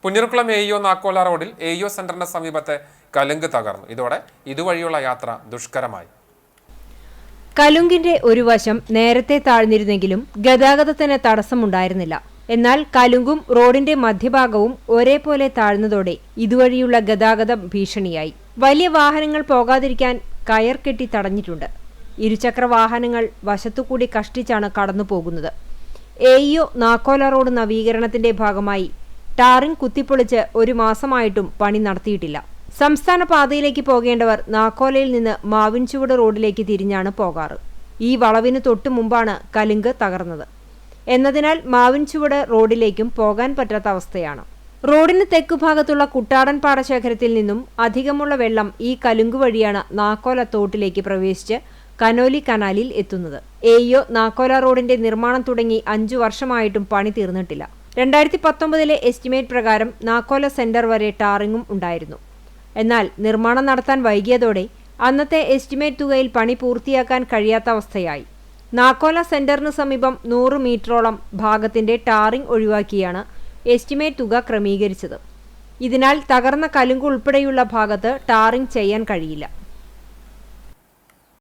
Punnoorkulam AEO നാക്കോല റോഡിൽ AEO സെന്ററിന് സമീപത്തെ കലുങ്ക് തകർന്നു. ഇതോടെ ഇതുവഴിയുള്ള യാത്ര ദുഷ്കരമായി. കലുങ്കിന്റെ ഒരു വശം നേരത്തെ താഴ്ന്നിരുന്നെങ്കിലും ഗതാഗതത്തിന് തടസ്സമുണ്ടായിരുന്നില്ല. എന്നാൽ കലുങ്കും റോഡിന്റെ മധ്യഭാഗവും ഒരേപോലെ താഴ്ന്നതോടെ ഇതുവഴിയുള്ള ഗതാഗതം ഭീഷണിയായി. വലിയ വാഹനങ്ങൾ പോകാതിരിക്കാൻ കയർ കെട്ടി തടഞ്ഞിട്ടുണ്ട്. ഇരുചക്ര വാഹനങ്ങൾ വശത്തുകൂടി കഷ്ടിച്ചാണ് കടന്നു പോകുന്നത്. AEO നാക്കോല റോഡ് നവീകരണത്തിന്റെ ഭാഗമായി ടാറിംഗ് കുത്തിപ്പൊളിച്ച് ഒരു മാസമായിട്ടും പണി നടത്തിയിട്ടില്ല. സംസ്ഥാന പാതയിലേക്ക് പോകേണ്ടവർ നാക്കോലയിൽ നിന്ന് മാവിൻചുവട് റോഡിലേക്ക് തിരിഞ്ഞാണ് പോകാറ്. ഈ വളവിന് തൊട്ടു മുമ്പാണ് കലുങ്ക് തകർന്നത് എന്നതിനാൽ മാവിൻചുവട് റോഡിലേക്കും പോകാൻ പറ്റാത്ത അവസ്ഥയാണ്. റോഡിന് തെക്കുഭാഗത്തുള്ള കുട്ടാടൻ പാടശേഖരത്തിൽ നിന്നും അധികമുള്ള വെള്ളം ഈ കലുങ്ക് വഴിയാണ് നാക്കോല തോട്ടിലേക്ക് പ്രവേശിച്ച് കനോലി കനാലിൽ എത്തുന്നത്. AEO നാക്കോല റോഡിന്റെ നിർമ്മാണം തുടങ്ങി 5 വർഷമായിട്ടും പണി തീർന്നിട്ടില്ല. 2019 എസ്റ്റിമേറ്റ് പ്രകാരം നാക്കോല സെന്റർ വരെ ടാറിങ്ങും ഉണ്ടായിരുന്നു. എന്നാൽ നിർമ്മാണം നടത്താൻ വൈകിയതോടെ അന്നത്തെ എസ്റ്റിമേറ്റ് തുകയിൽ പണി പൂർത്തിയാക്കാൻ കഴിയാത്ത അവസ്ഥയായി. നാക്കോല സെന്ററിന് സമീപം 100 മീറ്ററോളം ഭാഗത്തിന്റെ ടാറിംഗ് ഒഴിവാക്കിയാണ് എസ്റ്റിമേറ്റ് തുക ക്രമീകരിച്ചത്. ഇതിനാൽ തകർന്ന കലുങ്ക് ഉൾപ്പെടെയുള്ള ഭാഗത്ത് ടാറിംഗ് ചെയ്യാൻ കഴിയില്ല.